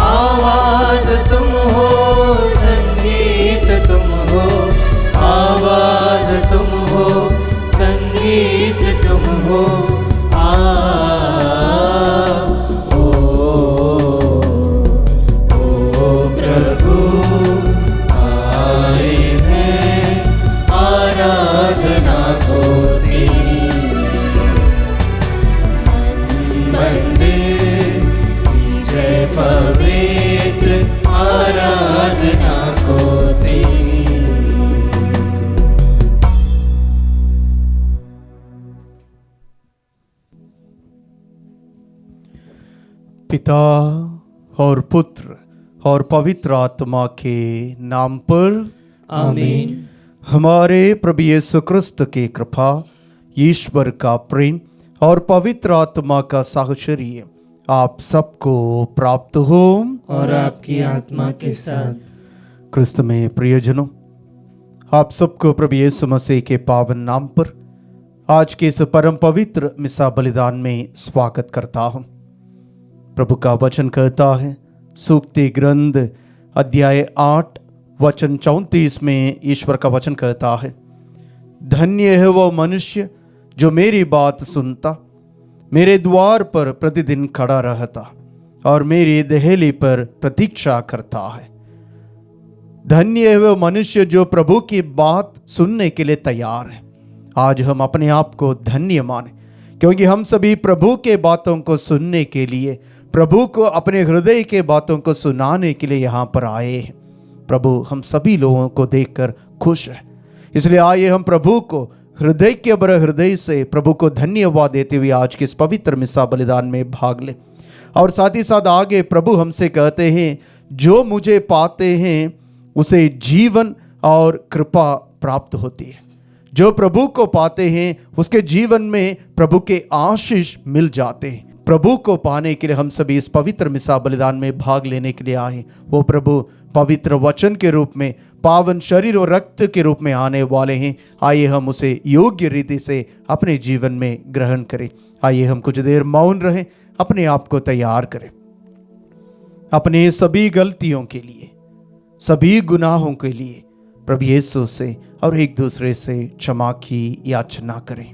आवाज तुम हो, संगीत तुम हो, आवाज तुम हो, संगीत तुम हो। प्रभु आए हैं, आराधना को जय पवित्र आराधना को दे। पिता और पुत्र और पवित्र आत्मा के नाम पर आमीन। हमारे प्रभु यीशु क्रिस्त की कृपा, ईश्वर का प्रेम और पवित्र आत्मा का साहचर्य आप सबको प्राप्त हो और आपकी आत्मा के साथ। क्रिस्त में प्रियजनों, आप सबको प्रभु यीशु मसीह के पावन नाम पर आज के इस परम पवित्र मिसा बलिदान में स्वागत करता हूं। प्रभु का वचन कहता है, सूक्ति ग्रंथ अध्याय 8 वचन 34 में ईश्वर का वचन कहता है, धन्य है वो मनुष्य जो मेरी बात सुनता, मेरे द्वार पर प्रतिदिन खड़ा रहता और मेरी दहेली पर प्रतीक्षा करता है। धन्य है वो मनुष्य जो प्रभु की बात सुनने के लिए तैयार है। आज हम अपने आप को धन्य माने, क्योंकि हम सभी प्रभु के बातों को सुनने के लिए, प्रभु को अपने हृदय के बातों को सुनाने के लिए यहाँ पर आए हैं। प्रभु हम सभी लोगों को देखकर खुश है, इसलिए आइए हम प्रभु को हृदय के भरे हृदय से प्रभु को धन्यवाद देते हुए आज के इस पवित्र मिसा बलिदान में भाग लें। और साथ ही साथ आगे प्रभु हमसे कहते हैं, जो मुझे पाते हैं उसे जीवन और कृपा प्राप्त होती है। जो प्रभु को पाते हैं उसके जीवन में प्रभु के आशीष मिल जाते हैं। प्रभु को पाने के लिए हम सभी इस पवित्र मिसा बलिदान में भाग लेने के लिए आए। वो प्रभु पवित्र वचन के रूप में, पावन शरीर और रक्त के रूप में आने वाले हैं। आइए हम उसे योग्य रीति से अपने जीवन में ग्रहण करें। आइए हम कुछ देर मौन रहें, अपने आप को तैयार करें, अपने सभी गलतियों के लिए, सभी गुनाहों के लिए प्रभु यीशु से और एक दूसरे से क्षमा की याचना करें।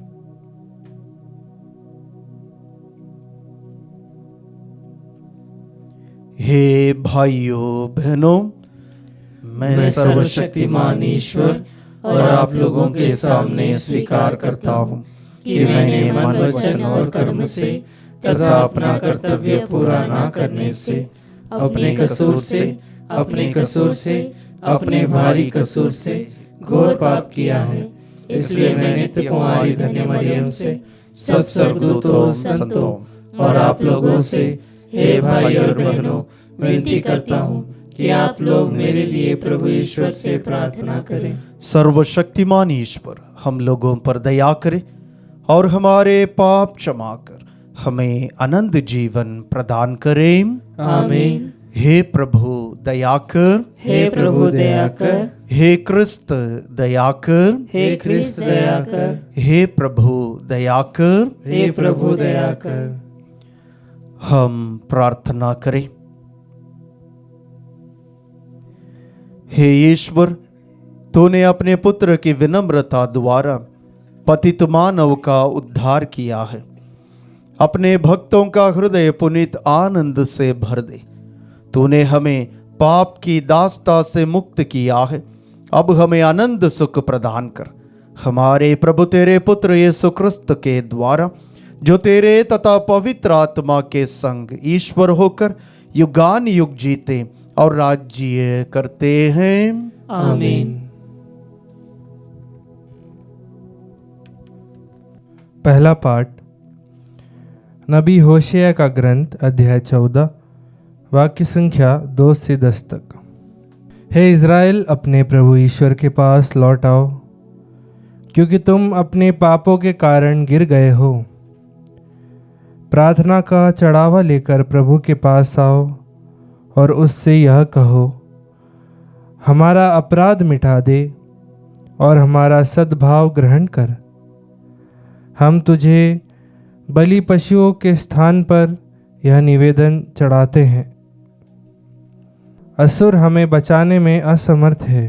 हे भाइयों बहनों, मैं सर्वशक्तिमान ईश्वर और आप लोगों के सामने स्वीकार करता हूँ कि मैंने मन, वचन और कर्म से तथा अपना कर्तव्य पूरा न करने से, अपने कसूर से, अपने भारी कसूर से घोर पाप किया है। इसलिए मैं नित्य कुमारी धन्य मरियम से, सब स्वर्गदूतों, संतों और आप लोगों से, हे भाई और बहनों, विनती करता हूँ कि आप लोग मेरे लिए प्रभु ईश्वर से प्रार्थना करें। सर्वशक्तिमान ईश्वर हम लोगों पर दया करे और हमारे पाप क्षमा कर हमें अनंत जीवन प्रदान करें। आमीन। हे प्रभु दया कर, हे प्रभु दया कर, हे क्रिस्त दया कर, हे क्रिस्त दया कर, हे प्रभु दया कर, हे प्रभु दया कर। हम प्रार्थना करें। हे ईश्वर, तूने अपने पुत्र की विनम्रता द्वारा पतित मानव का उद्धार किया है। अपने भक्तों का हृदय पुनीत आनंद से भर दे। तूने हमें पाप की दास्ता से मुक्त किया है। अब हमें आनंद सुख प्रदान कर। हमारे प्रभु तेरे पुत्र यीशु क्रिस्त के द्वारा, जो तेरे तथा पवित्र आत्मा के संग ईश्वर होकर युगान युग जीते और राज्य करते हैं। आमीन। पहला पाठ नबी होशेया का ग्रंथ अध्याय 14 वाक्य संख्या 2 से 10 तक। हे इज़राइल, अपने प्रभु ईश्वर के पास लौट आओ, क्योंकि तुम अपने पापों के कारण गिर गए हो। प्रार्थना का चढ़ावा लेकर प्रभु के पास आओ और उससे यह कहो, हमारा अपराध मिटा दे और हमारा सद्भाव ग्रहण कर। हम तुझे बलि पशुओं के स्थान पर यह निवेदन चढ़ाते हैं। असुर हमें बचाने में असमर्थ है,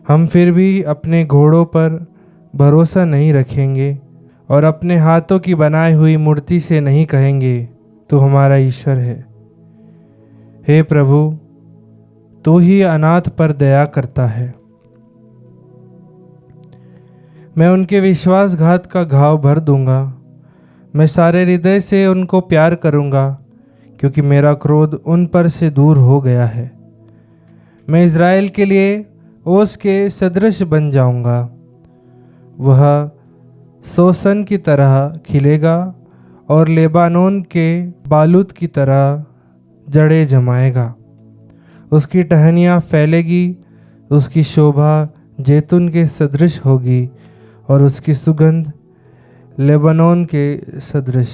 हम फिर भी अपने घोड़ों पर भरोसा नहीं रखेंगे और अपने हाथों की बनाई हुई मूर्ति से नहीं कहेंगे तू हमारा ईश्वर है। हे प्रभु, तू ही अनाथ पर दया करता है। मैं उनके विश्वासघात का घाव भर दूंगा, मैं सारे हृदय से उनको प्यार करूंगा, क्योंकि मेरा क्रोध उन पर से दूर हो गया है। मैं इज़राइल के लिए ओस के सदृश बन जाऊंगा, वह सोसन की तरह खिलेगा और लेबानोन के बालूत की तरह जड़ें जमाएगा। उसकी टहनियाँ फैलेगी, उसकी शोभा जैतून के सदृश होगी और उसकी सुगंध लेबानोन के सदृश।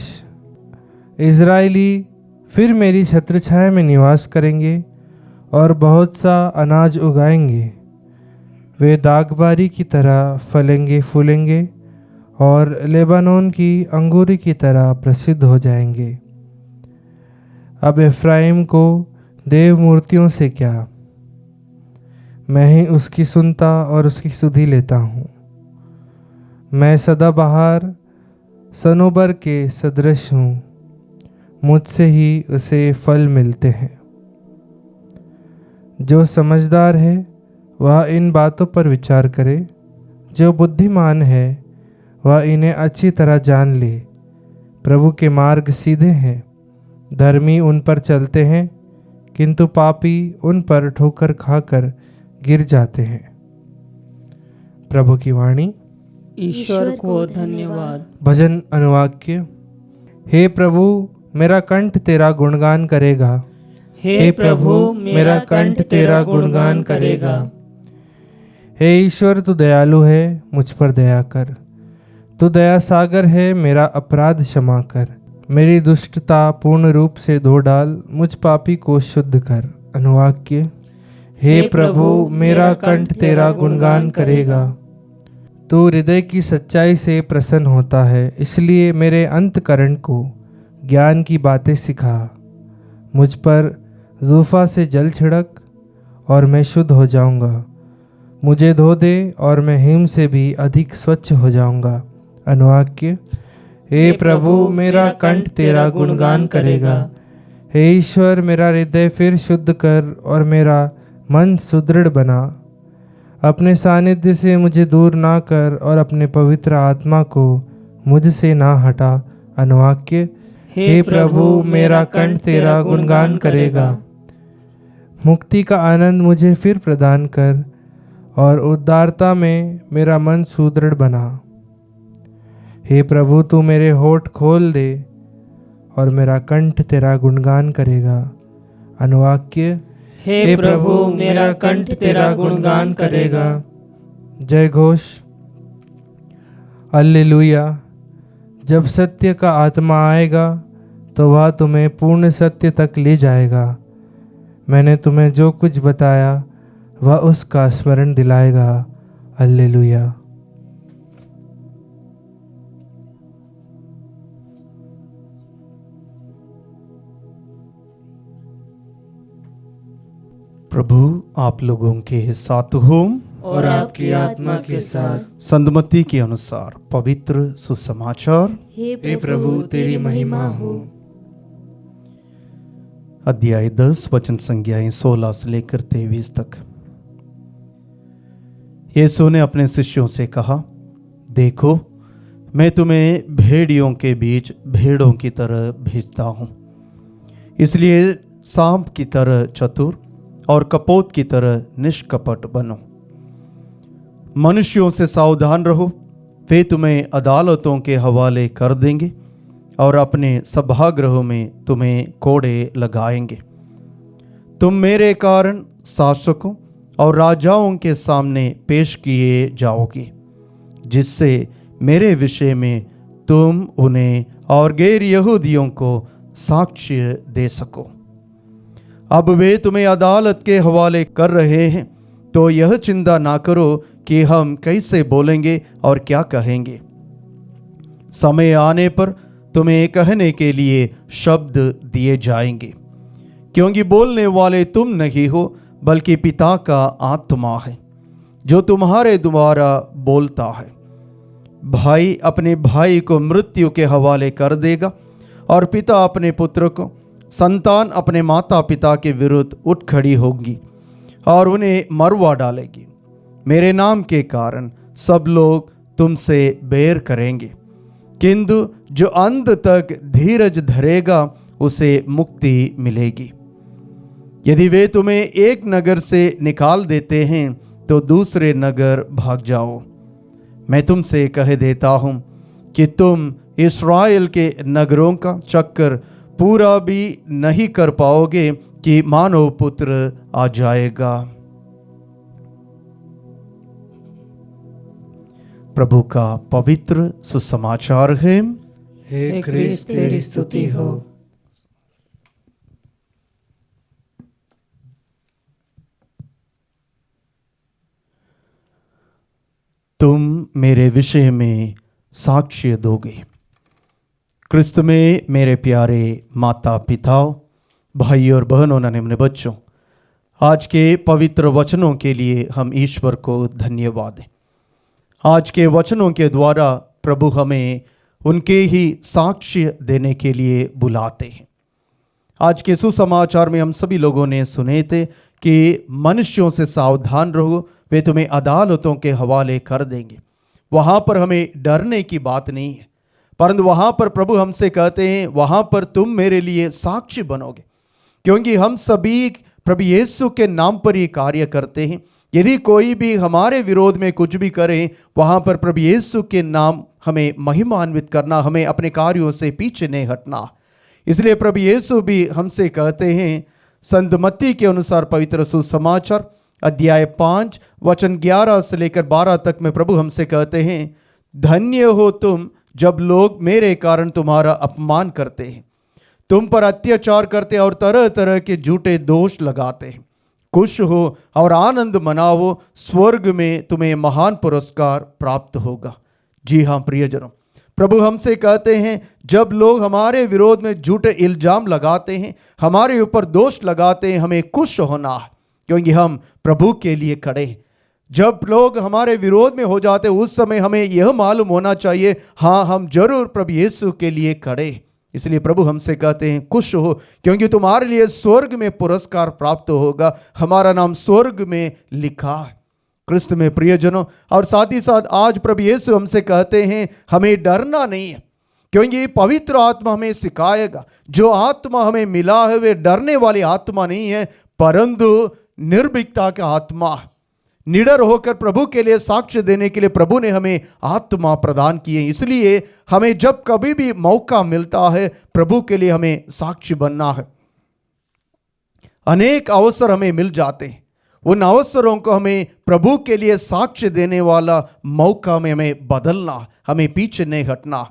इज़राइली फिर मेरी छत्रछाया में निवास करेंगे और बहुत सा अनाज उगाएंगे। वे दागबारी की तरह फलेंगे फूलेंगे और लेबानोन की अंगूरी की तरह प्रसिद्ध हो जाएंगे। अब एफ्राइम को देव मूर्तियों से क्या, मैं ही उसकी सुनता और उसकी सुधि लेता हूँ। मैं सदाबहार सनोबर के सदृश हूँ, मुझसे ही उसे फल मिलते हैं। जो समझदार है वह इन बातों पर विचार करे, जो बुद्धिमान है वह इन्हें अच्छी तरह जान ले। प्रभु के मार्ग सीधे हैं, धर्मी उन पर चलते हैं, किंतु पापी उन पर ठोकर खाकर गिर जाते हैं। प्रभु की वाणी। ईश्वर को धन्यवाद। भजन अनुवाक्य। हे प्रभु, मेरा कंठ तेरा गुणगान करेगा। हे प्रभु, मेरा कंठ तेरा गुणगान करेगा। हे ईश्वर, तू दयालु है, मुझ पर दया कर। तू दया सागर है, मेरा अपराध क्षमा कर। मेरी दुष्टता पूर्ण रूप से धो डाल, मुझ पापी को शुद्ध कर। अनुवाक्य। हे प्रभु, मेरा कंठ तेरा गुणगान करेगा। तू हृदय की सच्चाई से प्रसन्न होता है, इसलिए मेरे अंतकरण को ज्ञान की बातें सिखा। मुझ पर जूफा से जल छिड़क और मैं शुद्ध हो जाऊंगा। मुझे धो दे और मैं हिम से भी अधिक स्वच्छ हो जाऊंगा। अनुवाक्य। हे प्रभु, मेरा कंठ तेरा गुणगान करेगा। हे ईश्वर, मेरा हृदय फिर शुद्ध कर और मेरा मन सुदृढ़ बना। अपने सानिध्य से मुझे दूर ना कर और अपने पवित्र आत्मा को मुझसे ना हटा। अनुवाक्य। हे प्रभु, मेरा कंठ तेरा गुणगान करेगा। मुक्ति का आनंद मुझे फिर प्रदान कर और उदारता में मेरा मन सुदृढ़ बना। हे प्रभु, तू मेरे होठ खोल दे और मेरा कंठ तेरा गुणगान करेगा। अनुवाक्य। हे प्रभु, मेरा कंठ तेरा गुणगान करेगा। जय घोष। हालेलुया। जब सत्य का आत्मा आएगा तो वह तुम्हें पूर्ण सत्य तक ले जाएगा। मैंने तुम्हें जो कुछ बताया वह उसका स्मरण दिलाएगा। हालेलुया। प्रभु आप लोगों के साथ हो और आपकी आत्मा के साथ। संतमत्ती के अनुसार पवित्र सुसमाचार। हे प्रभु, तेरी महिमा हो। अध्याय 10 वचन संज्ञाएं 16 से लेकर 23 तक। यीशु ने अपने शिष्यों से कहा, देखो मैं तुम्हें भेड़ियों के बीच भेड़ों की तरह भेजता हूँ। इसलिए सांप की तरह चतुर और कपोत की तरह निष्कपट बनो। मनुष्यों से सावधान रहो, वे तुम्हें अदालतों के हवाले कर देंगे और अपने सभागृहों में तुम्हें कोड़े लगाएंगे। तुम मेरे कारण शासकों और राजाओं के सामने पेश किए जाओगे, जिससे मेरे विषय में तुम उन्हें और गैर यहूदियों को साक्ष्य दे सको। अब वे तुम्हें अदालत के हवाले कर रहे हैं, तो यह चिंता ना करो कि हम कैसे बोलेंगे और क्या कहेंगे, समय आने पर तुम्हें कहने के लिए शब्द दिए जाएंगे, क्योंकि बोलने वाले तुम नहीं हो बल्कि पिता का आत्मा है जो तुम्हारे द्वारा बोलता है। भाई अपने भाई को मृत्यु के हवाले कर देगा और पिता अपने पुत्र को, संतान अपने माता पिता के विरुद्ध उठ खड़ी होगी और उन्हें मरवा डालेगी। मेरे नाम के कारण सब लोग तुमसे बैर करेंगे, किंतु जो अंत तक धीरज धरेगा उसे मुक्ति मिलेगी। यदि वे तुम्हें एक नगर से निकाल देते हैं तो दूसरे नगर भाग जाओ। मैं तुमसे कह देता हूं कि तुम इस्राएल के नगरों का चक्कर पूरा भी नहीं कर पाओगे कि मानव पुत्र आ जाएगा। प्रभु का पवित्र सुसमाचार है। हे क्रिस्त तेरी स्तुति हो। तुम मेरे विषय में साक्ष्य दोगे। क्रिस्त में मेरे प्यारे माता पिताओं, भाई और बहनों, नन्हे बच्चों, आज के पवित्र वचनों के लिए हम ईश्वर को धन्यवाद दें। आज के वचनों के द्वारा प्रभु हमें उनके ही साक्ष्य देने के लिए बुलाते हैं। आज के सुसमाचार में हम सभी लोगों ने सुने थे कि मनुष्यों से सावधान रहो, वे तुम्हें अदालतों के हवाले कर देंगे। वहाँ पर हमें डरने की बात नहीं है, परंतु वहाँ पर प्रभु हमसे कहते हैं वहाँ पर तुम मेरे लिए साक्षी बनोगे, क्योंकि हम सभी प्रभु यीशु के नाम पर ये कार्य करते हैं। यदि कोई भी हमारे विरोध में कुछ भी करे, वहाँ पर प्रभु यीशु के नाम हमें महिमान्वित करना, हमें अपने कार्यों से पीछे नहीं हटना। इसलिए प्रभु यीशु भी हमसे कहते हैं, संत मत्ती के अनुसार पवित्र सुसमाचार अध्याय 5 वचन 11 से लेकर 12 तक में प्रभु हमसे कहते हैं, धन्य हो तुम जब लोग मेरे कारण तुम्हारा अपमान करते हैं, तुम पर अत्याचार करते और तरह तरह के झूठे दोष लगाते हैं। खुश हो और आनंद मनाओ, स्वर्ग में तुम्हें महान पुरस्कार प्राप्त होगा। जी हाँ प्रियजनों, प्रभु हमसे कहते हैं जब लोग हमारे विरोध में झूठे इल्जाम लगाते हैं, हमारे ऊपर दोष लगाते हैं, हमें खुश होना है, क्योंकि हम प्रभु के लिए खड़े हैं। जब लोग हमारे विरोध में हो जाते उस समय हमें यह मालूम होना चाहिए, हाँ हम जरूर प्रभु यीशु के लिए खड़े। इसलिए प्रभु हमसे कहते हैं खुश हो, क्योंकि तुम्हारे लिए स्वर्ग में पुरस्कार प्राप्त होगा, हमारा नाम स्वर्ग में लिखा है क्रिस्त में। प्रियजनों, और साथ ही साथ आज प्रभु यीशु हमसे कहते हैं हमें डरना नहीं है, क्योंकि पवित्र आत्मा हमें सिखाएगा। जो आत्मा हमें मिला है वे डरने वाली आत्मा नहीं है, परंतु निर्भीकता का आत्मा। निडर होकर प्रभु के लिए साक्ष्य देने के लिए प्रभु ने हमें आत्मा प्रदान की है। इसलिए हमें जब कभी भी मौका मिलता है प्रभु के लिए हमें साक्षी बनना है। अनेक अवसर हमें मिल जाते हैं, उन अवसरों को हमें प्रभु के लिए साक्ष्य देने वाला मौका में हमें बदलना, हमें पीछे नहीं हटना।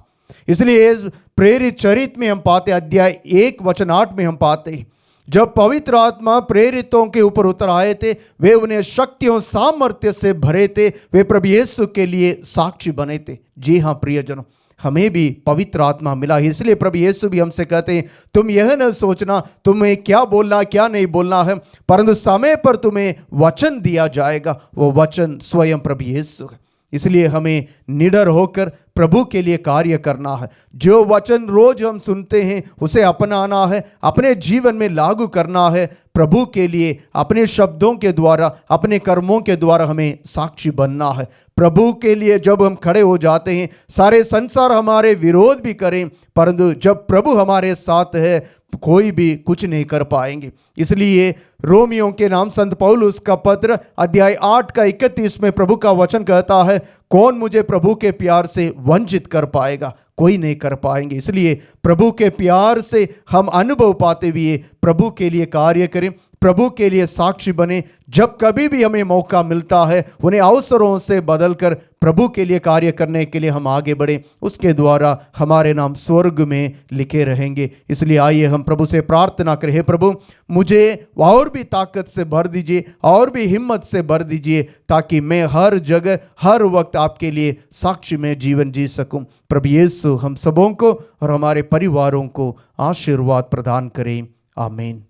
इसलिए प्रेरित चरित्र में हम पाते, अध्याय 1 वचन 8 में हम पाते, जब पवित्र आत्मा प्रेरितों के ऊपर उतर आए थे, वे उन्हें शक्तियों सामर्थ्य से भरे थे, वे प्रभु यीशु के लिए साक्षी बने थे। जी हाँ प्रियजनों, हमें भी पवित्र आत्मा मिला है। इसलिए प्रभु यीशु भी हमसे कहते हैं तुम यह न सोचना तुम्हें क्या बोलना क्या नहीं बोलना है, परंतु समय पर तुम्हें वचन दिया जाएगा, वो वचन स्वयं प्रभु यीशु है। इसलिए हमें निडर होकर प्रभु के लिए कार्य करना है। जो वचन रोज हम सुनते हैं उसे अपनाना है, अपने जीवन में लागू करना है। प्रभु के लिए अपने शब्दों के द्वारा, अपने कर्मों के द्वारा हमें साक्षी बनना है। प्रभु के लिए जब हम खड़े हो जाते हैं, सारे संसार हमारे विरोध भी करें, परंतु जब प्रभु हमारे साथ है कोई भी कुछ नहीं कर पाएंगे। इसलिए रोमियों के नाम संत पौलुस का पत्र अध्याय 8 का 31 में प्रभु का वचन कहता है, कौन मुझे प्रभु के प्यार से वंचित कर पाएगा? कोई नहीं कर पाएंगे। इसलिए प्रभु के प्यार से हम अनुभव पाते हुए प्रभु के लिए कार्य करें, प्रभु के लिए साक्षी बने। जब कभी भी हमें मौका मिलता है उन्हें अवसरों से बदलकर प्रभु के लिए कार्य करने के लिए हम आगे बढ़ें, उसके द्वारा हमारे नाम स्वर्ग में लिखे रहेंगे। इसलिए आइए हम प्रभु से प्रार्थना करें, हे प्रभु मुझे और भी ताकत से भर दीजिए और भी हिम्मत से भर दीजिए, ताकि मैं हर जगह हर वक्त आपके लिए साक्षी में जीवन जी सकूं। प्रभु यीशु हम सबों को और हमारे परिवारों को आशीर्वाद प्रदान करें। आमीन।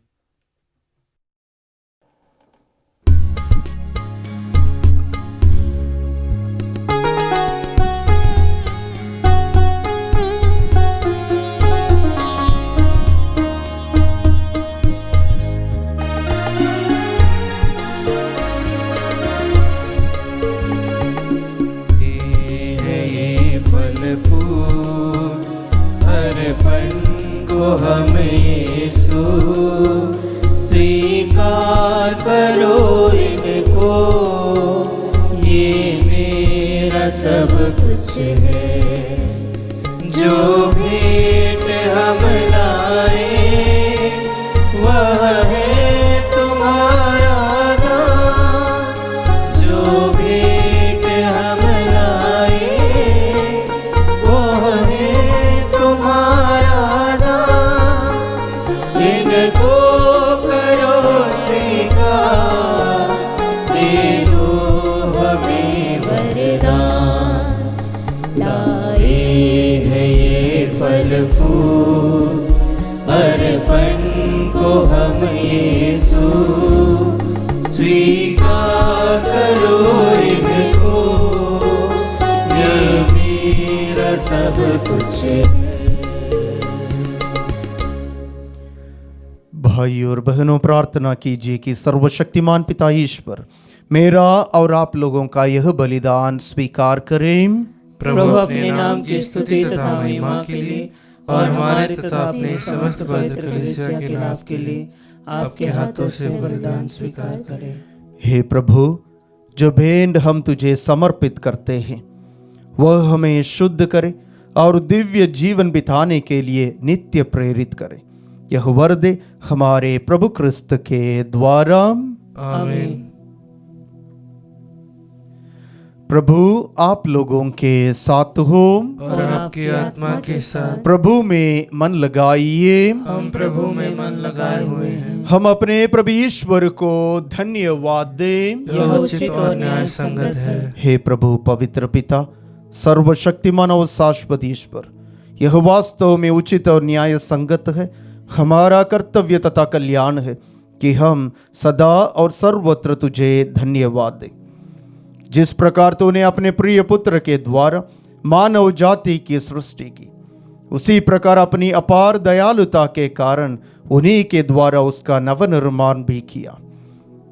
हम यीशु स्वीकार करो इनको, ये मेरा सब कुछ है। जो भेंट हम लाए वह है तुम्हारा दान, जो भेंट हम लाए वह है तुम्हारा दान। इनको करो स्वीकार, दे दो हमें वरदान। लाए हैं ये फल फूल अर्पण को हम यीशु, स्वीकार करो इनको, ये मेरा सब कुछ है। भाई और बहनों, प्रार्थना कीजिए कि सर्वशक्तिमान पिता ईश्वर मेरा और आप लोगों का यह बलिदान स्वीकार करें। प्रभु अपने नाम की स्तुति तथा महिमा के लिए और हमारे तथा अपने समस्त पवित्र कलीसिया के लाभ के लिए आपके हाथों से बलिदान स्वीकार करें। हे प्रभु, जो भेंट हम तुझे समर्पित करते हैं वह हमें शुद्ध करे और दिव्य जीवन बिताने के लिए नित्य प्रेरित करे। यह वर दे हमारे प्रभु क्रिस्त के द्वारा। आमीन। प्रभु आप लोगों के साथ हो और आपकी आत्मा के साथ। प्रभु में मन लगाइए। हम प्रभु में मन लगाए हुए हैं। हम अपने प्रभु ईश्वर को धन्यवाद दें। यह उचित और न्याय संगत है। हे प्रभु पवित्र पिता, सर्वशक्तिमान और शाश्वत ईश्वर, यह वास्तव में उचित और न्याय संगत है, हमारा कर्तव्य तथा कल्याण है कि हम सदा और सर्वत्र तुझे धन्यवाद दें। जिस प्रकार तूने अपने प्रिय पुत्र के द्वारा मानव जाति की सृष्टि की, उसी प्रकार अपनी अपार दयालुता के कारण उन्हीं के द्वारा उसका नवनिर्माण भी किया।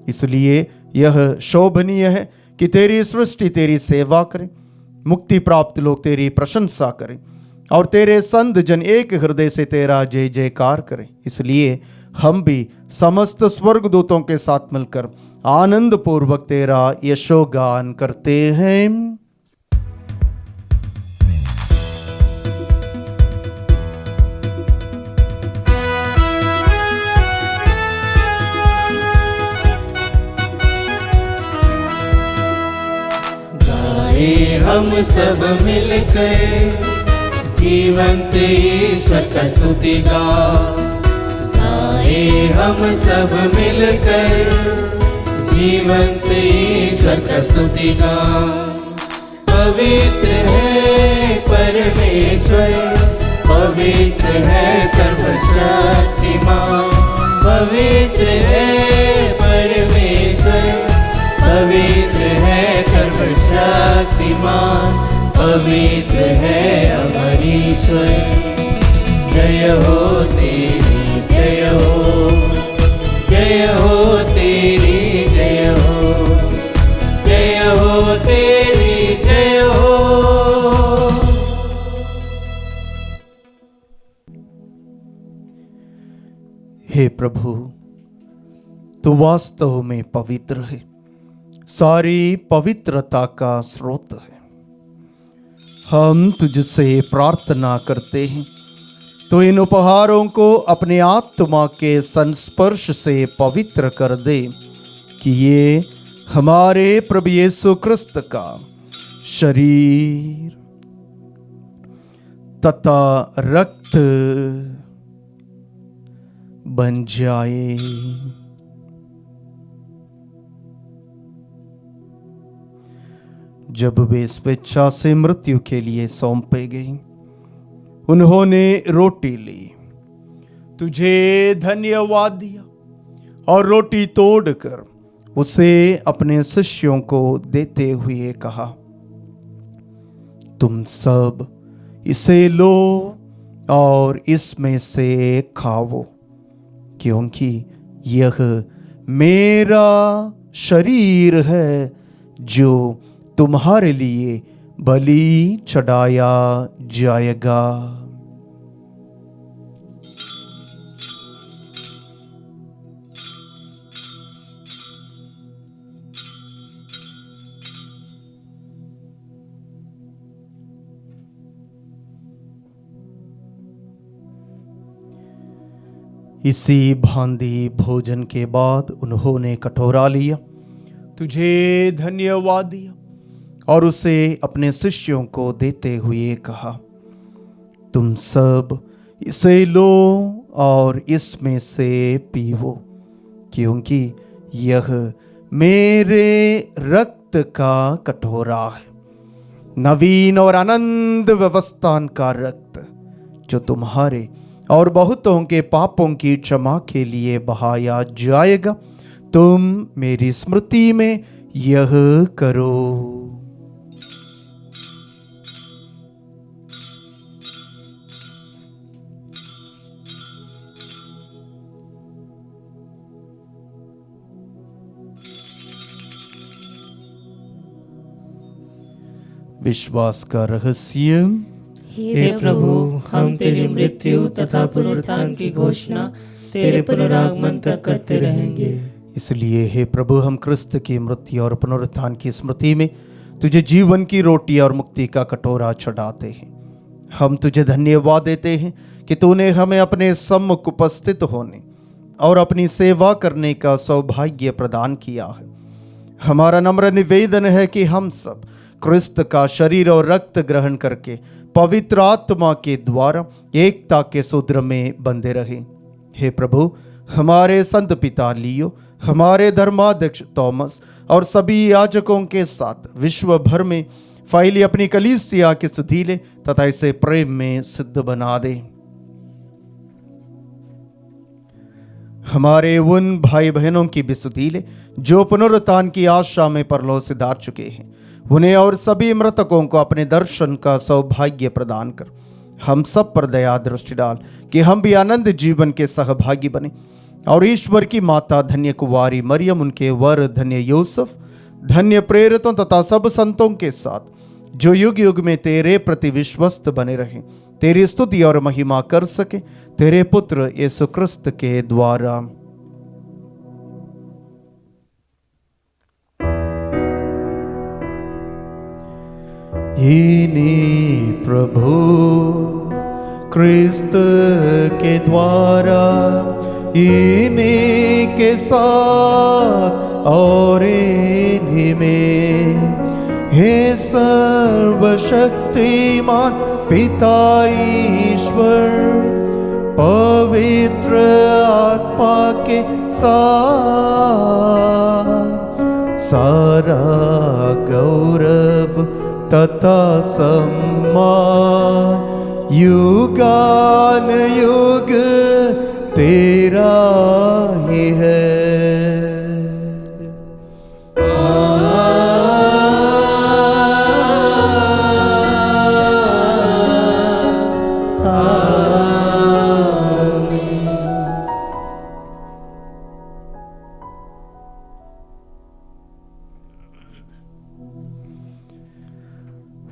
इसलिए यह शोभनीय है कि तेरी सृष्टि तेरी सेवा करे, मुक्ति प्राप्त लोग तेरी प्रशंसा करें और तेरे संत जन एक हृदय से तेरा जय जयकार करें। इसलिए हम भी समस्त स्वर्गदूतों के साथ मिलकर आनंद पूर्वक तेरा यशोगान करते हैं। गाए हम सब मिलकर जीवंत ईश्वर का स्तुति गाए हम सब मिलकर जीवंत ईश्वर का स्तुति गाए। पवित्र है परमेश्वर, पवित्र है सर्वशक्तिमान, पवित्र है परमेश्वर, पवित्र है सर्वशक्तिमान, पवित्र है अमर ईश्वर। जय हो तेरी जय हो, जय हो तेरी जय हो, जय हो तेरी जय हो। हे प्रभु, तू वास्तव में पवित्र है, सारी पवित्रता का स्रोत है। हम तुझसे प्रार्थना करते हैं तो इन उपहारों को अपने आत्मा के संस्पर्श से पवित्र कर दे कि ये हमारे प्रभु यीशु क्रिस्त का शरीर तथा रक्त बन जाए। जब वे स्वेच्छा से मृत्यु के लिए सौंपे गई, उन्होंने रोटी ली, तुझे धन्यवाद दिया और रोटी तोड़कर उसे अपने शिष्यों को देते हुए कहा, तुम सब इसे लो और इसमें से खाओ, क्योंकि यह मेरा शरीर है जो तुम्हारे लिए बलि चढ़ाया जाएगा। इसी भांति भोजन के बाद उन्होंने कटोरा लिया, तुझे धन्यवाद दिया और उसे अपने शिष्यों को देते हुए कहा, तुम सब इसे लो और इसमें से पीवो, क्योंकि यह मेरे रक्त का कटोरा है, नवीन और आनंद व्यवस्थान का रक्त, जो तुम्हारे और बहुतों के पापों की क्षमा के लिए बहाया जाएगा। तुम मेरी स्मृति में यह करो। विश्वास का रहस्य। हे प्रभु, हम तेरी मृत्यु तथा पुनरुत्थान की घोषणा तेरे पुनरागमन तक करते रहेंगे। इसलिए हे प्रभु, हम क्रिस्त की मृत्यु और पुनरुत्थान की स्मृति में तुझे जीवन की रोटी और मुक्ति का कटोरा चढ़ाते हैं। हम तुझे धन्यवाद देते हैं कि तूने हमें अपने सम्मुख उपस्थित होने और अपनी सेवा करने का सौभाग्य प्रदान किया है। हमारा नम्र निवेदन है कि हम सब क्रिस्त का शरीर और रक्त ग्रहण करके पवित्र आत्मा के द्वारा एकता के सूत्र में बंधे रहें। हे प्रभु, हमारे संत पिता लियो, हमारे धर्माध्यक्ष थॉमस और सभी याजकों के साथ विश्व भर में फैली अपनी कलीसिया की सुधीले तथा इसे प्रेम में सिद्ध बना दे। हमारे उन भाई बहनों की भी सुधीले जो पुनरुत्थान की आशा में परलोक सिधार चुके हैं, उन्हें और सभी मृतकों को अपने दर्शन का सौभाग्य प्रदान कर हम सब पर दया दृष्टि डाल कि हम भी आनंद जीवन के सहभागी बने और ईश्वर की माता धन्य कुंवारी मरियम, उनके वर धन्य यूसुफ, धन्य प्रेरितों तथा सब संतों के साथ जो युग युग में तेरे प्रति विश्वस्त बने रहें, तेरी स्तुति और महिमा कर सके तेरे पुत्र यीशु क्रिस्त के द्वारा। इन्हीं प्रभु क्रिस्त के द्वारा, इन्हीं के साथ और इन्हीं में, हे सर्वशक्तिमान पिता ईश्वर, पवित्र आत्मा के साथ सारा गौरव तथा सम्मान युगान युग तेरा ही है।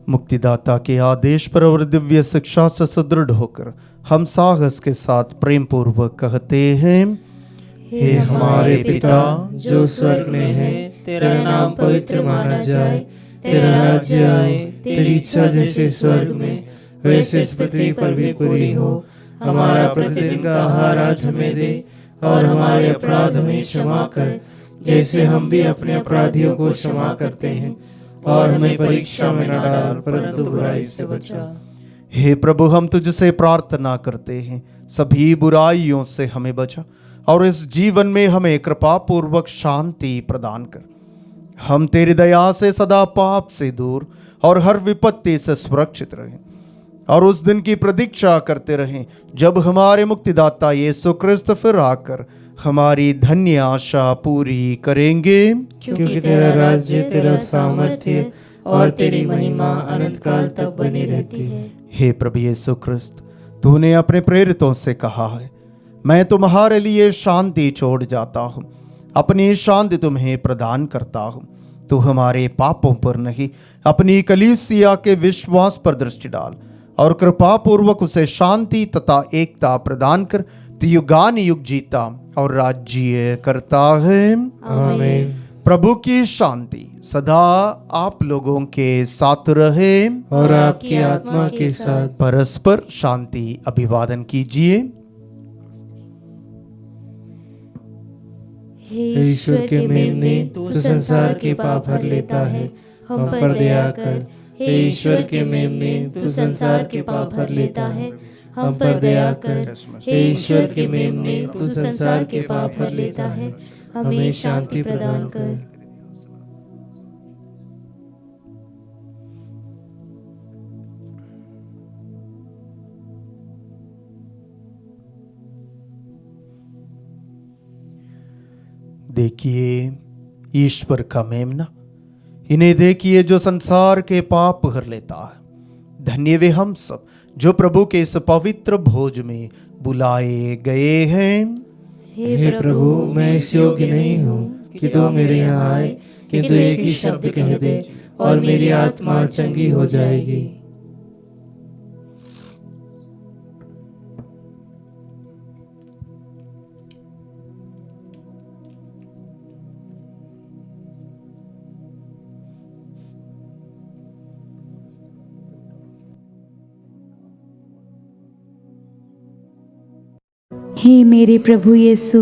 मुक्तिदाता के आदेश पर और दिव्य शिक्षा से सुदृढ़ होकर हम साहस के साथ प्रेम पूर्वक कहते हैं, हे हमारे पिता जो स्वर्ग में है, तेरा नाम पवित्र माना जाए, तेरा राज्य आए, तेरी इच्छा जैसे स्वर्ग में वैसे इस पृथ्वी पर भी पूरी हो। हमारा प्रतिदिन का आहार आज हमें दे, और हमारे अपराध हमें क्षमा कर, जैसे हम भी अपने अपराधियों को क्षमा करते हैं, और हमें परीक्षा में न डाल, परंतु बुराई से बचा। हे प्रभु, हम तुझसे प्रार्थना करते हैं, सभी बुराइयों से हमें बचा और इस जीवन में हमें कृपा पूर्वक शांति प्रदान कर। हम तेरी दया से सदा पाप से दूर और हर विपत्ति से सुरक्षित रहें, और उस दिन की प्रतीक्षा करते रहें जब हमारे मुक्तिदाता यीशु क्रिस्त फिर आकर हमारी धन्य आशा पूरी करेंगे। क्योंकि तेरा राज्य, तेरा सामर्थ्य और तेरी महिमा अनंत काल तक बनी रहती है। हे प्रभु यीशु क्रिस्त, तूने अपने प्रेरितों से कहा है, मैं तुम्हारे लिए शांति छोड़ जाता हूँ, अपनी शांति तुम्हें प्रदान करता हूँ। तू हमारे पापों पर नहीं, अपनी कलीसिया के विश्वास पर दृष्टि डाल और कृपा पूर्वक उसे शांति तथा एकता प्रदान कर। तू युगान युग जीता और राज्य करता है। आमीन। प्रभु की शांति सदा आप लोगों के साथ रहे और आपकी आत्मा के साथ। परस्पर शांति अभिवादन कीजिए। हे ईश्वर के मेमने, तू संसार के पाप हर लेता है, हम पर दया कर। हे ईश्वर के मेमने, तू संसार के पाप हर लेता है, हम पर दया कर। हे ईश्वर के मेमने, तू संसार के पाप हर लेता है, हमें शांति प्रदान कर। देखिए ईश्वर का मेमना, इन्हें देखिए जो संसार के पाप हर लेता है। धन्य वे हम सब जो प्रभु के इस पवित्र भोज में बुलाए गए हैं। हे प्रभु, मैं इस योग्य नहीं हूँ कि तू मेरे यहाँ आए, किंतु एक ही शब्द कह दे और मेरी आत्मा चंगी हो जाएगी। हे मेरे प्रभु यीशु,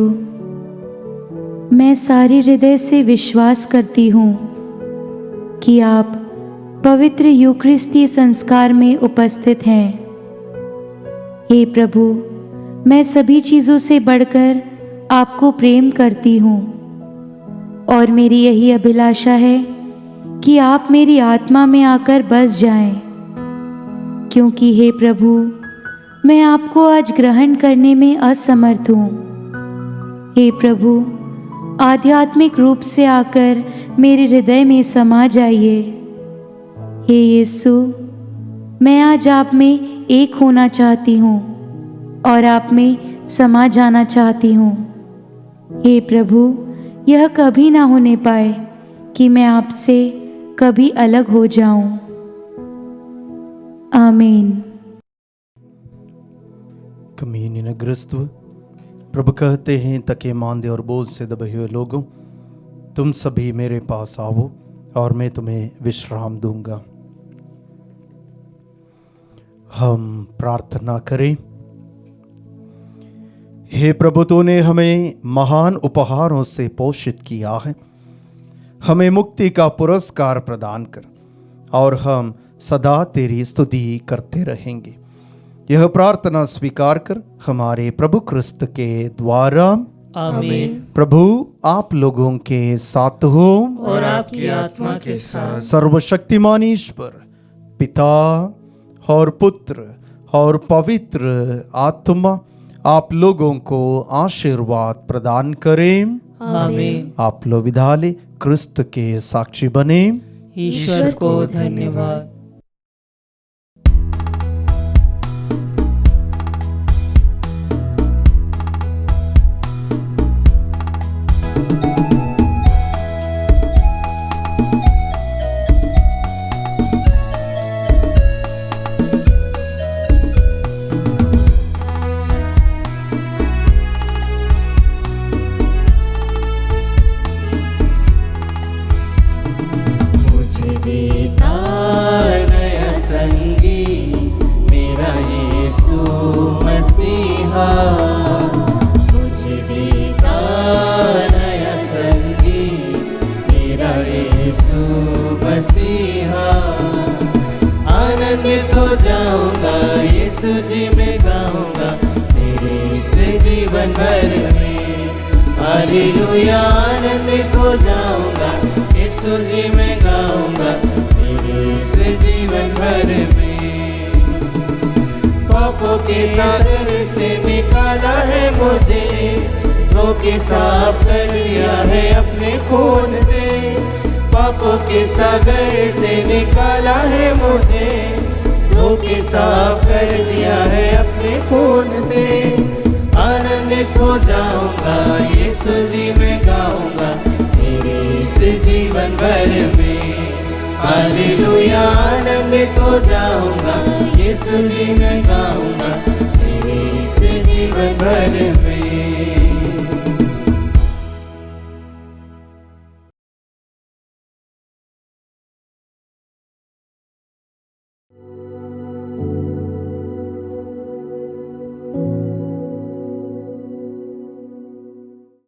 मैं सारे हृदय से विश्वास करती हूँ कि आप पवित्र यूकरिस्तीय संस्कार में उपस्थित हैं। हे प्रभु, मैं सभी चीज़ों से बढ़कर आपको प्रेम करती हूँ और मेरी यही अभिलाषा है कि आप मेरी आत्मा में आकर बस जाएं, क्योंकि हे प्रभु, मैं आपको आज ग्रहण करने में असमर्थ हूँ। हे प्रभु, आध्यात्मिक रूप से आकर मेरे हृदय में समा जाइए। हे यीशु, मैं आज आप में एक होना चाहती हूँ और आप में समा जाना चाहती हूँ। हे प्रभु, यह कभी ना होने पाए कि मैं आपसे कभी अलग हो जाऊं। आमीन। कम्युनियन अग्रस्तु, प्रभु कहते हैं, तके मांदे और बोझ से दबे हुए लोगों, तुम सभी मेरे पास आओ और मैं तुम्हें विश्राम दूंगा। हम प्रार्थना करें। हे प्रभु, तूने हमें महान उपहारों से पोषित किया है, हमें मुक्ति का पुरस्कार प्रदान कर और हम सदा तेरी स्तुति करते रहेंगे। यह प्रार्थना स्वीकार कर हमारे प्रभु क्रिस्त के द्वारा। आमीन। प्रभु आप लोगों के साथ हो और आपकी आत्मा के साथ। सर्वशक्तिमान ईश्वर पिता और पुत्र और पवित्र आत्मा आप लोगों को आशीर्वाद प्रदान करें। आमीन। आप लोग विधाले क्रिस्त के साक्षी बने। ईश्वर को धन्यवाद। मसीहा, मुझे देता नया संगीत मेरा यीशु मसीहा। आनंदित हो जाऊंगा यीशु जी में गाऊंगा मेरे इस जीवन भर में। हालेलुया, आनंदित हो जाऊंगा यीशु जी में गाऊंगा मेरे इस जीवन भर में। पापों के सागर से निकाला है मुझे, धोखे साफ कर लिया है अपने खून से। पापों के सागर से निकाला है मुझे, धोखे साफ कर दिया है अपने खून से। आनंदित हो जाऊंगा यीशु जी में गाऊंगा मेरे इस जीवन भर में। हालेलुया, आनंदित हो जाऊंगा यीशु जी में गाऊंगा मेरे इस जीवन भर में।